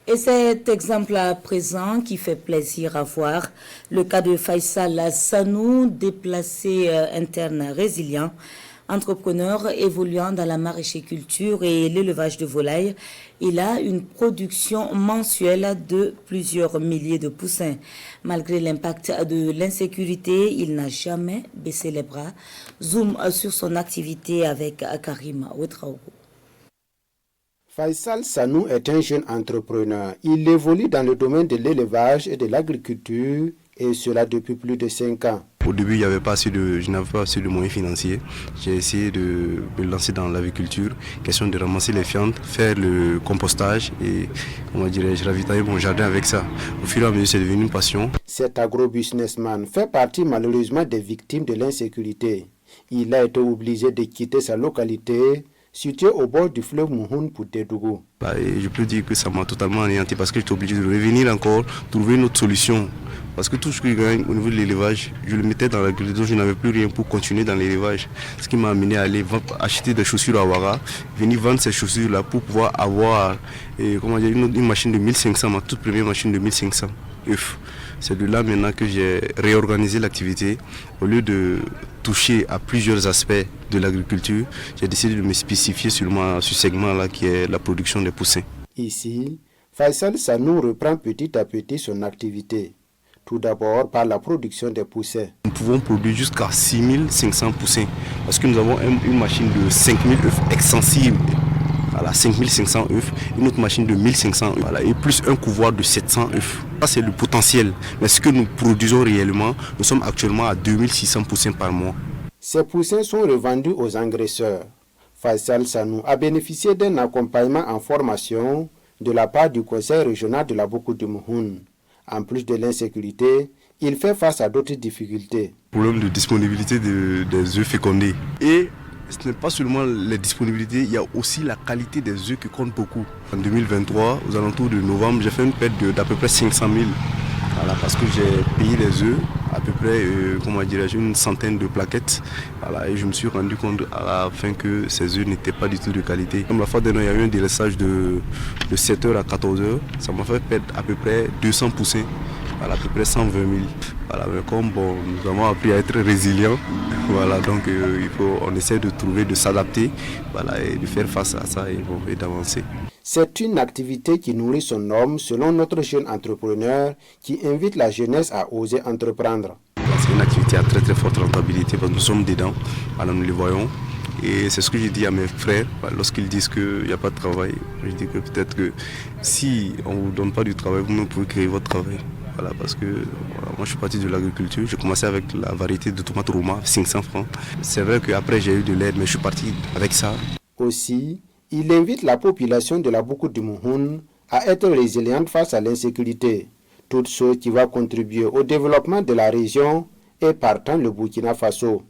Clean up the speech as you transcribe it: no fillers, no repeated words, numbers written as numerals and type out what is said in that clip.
Et cet exemple à présent qui fait plaisir à voir, le cas de Faisal Sanou, déplacé interne résilient, entrepreneur évoluant dans la maraîchiculture et l'élevage de volailles. Il a une production mensuelle de plusieurs milliers de poussins. Malgré l'impact de l'insécurité, il n'a jamais baissé les bras. Zoom sur son activité avec Karim Ouetraogo. Faisal Sanou est un jeune entrepreneur. Il évolue dans le domaine de l'élevage et de l'agriculture et cela depuis plus de 5 ans. Au début, je n'avais pas assez de moyens financiers. J'ai essayé de me lancer dans l'agriculture, question de ramasser les fientes, faire le compostage et, je ravitailler mon jardin avec ça. Au fur et à mesure, c'est devenu une passion. Cet agro-businessman fait partie malheureusement des victimes de l'insécurité. Il a été obligé de quitter sa localité situé au bord du fleuve Mouhoun pour Tédougou. Je peux dire que ça m'a totalement anéanti parce que j'étais obligé de revenir encore, trouver une autre solution. Parce que tout ce que je gagne au niveau de l'élevage, je le mettais dans l'agriculture, je n'avais plus rien pour continuer dans l'élevage. Ce qui m'a amené à aller acheter des chaussures à Ouara, venir vendre ces chaussures-là pour pouvoir avoir une machine de 1500, ma toute première machine de 1500 œufs. C'est de là maintenant que j'ai réorganisé l'activité. Au lieu de toucher à plusieurs aspects de l'agriculture, j'ai décidé de me spécifier sur ce segment-là qui est la production des poussins. Ici, Faisal Sanou reprend petit à petit son activité. Tout d'abord par la production des poussins. Nous pouvons produire jusqu'à 6500 poussins parce que nous avons une machine de 5000 œufs extensible. Voilà, 5500 œufs, une autre machine de 1500 œufs, voilà, et plus un couvoir de 700 œufs. Ça, c'est le potentiel. Mais ce que nous produisons réellement, nous sommes actuellement à 2600 poussins par mois. Ces poussins sont revendus aux engraisseurs. Faisal Sanou a bénéficié d'un accompagnement en formation de la part du conseil régional de la Boukou du Mouhoun. En plus de l'insécurité, il fait face à d'autres difficultés. Problème de disponibilité des œufs fécondés. Et ce n'est pas seulement les disponibilités, il y a aussi la qualité des œufs qui compte beaucoup. En 2023, aux alentours de novembre, j'ai fait une perte d'à peu près 500 000. Voilà, parce que j'ai payé les œufs, à peu près une centaine de plaquettes. Voilà, et je me suis rendu compte à la fin que ces œufs n'étaient pas du tout de qualité. Comme la fois dernière, il y a eu un délaissage de 7h à 14h. Ça m'a fait perdre à peu près 200 poussins. Voilà, à peu près 120 000. Voilà, mais comme nous avons appris à être résilients, voilà, donc on essaie de s'adapter, voilà, et de faire face à ça et d'avancer. C'est une activité qui nourrit son homme selon notre jeune entrepreneur qui invite la jeunesse à oser entreprendre. C'est une activité à très très forte rentabilité parce que nous sommes dedans, alors nous les voyons. Et c'est ce que je dis à mes frères lorsqu'ils disent qu'il n'y a pas de travail. Je dis que peut-être que si on ne vous donne pas du travail, vous-même pouvez créer votre travail. Voilà, parce que moi je suis parti de l'agriculture, j'ai commencé avec la variété de tomates Roma, 500 francs. C'est vrai qu'après j'ai eu de l'aide, mais je suis parti avec ça. Aussi, il invite la population de la Boukou du Mouhoun à être résiliente face à l'insécurité, toute chose qui va contribuer au développement de la région et partant le Burkina Faso.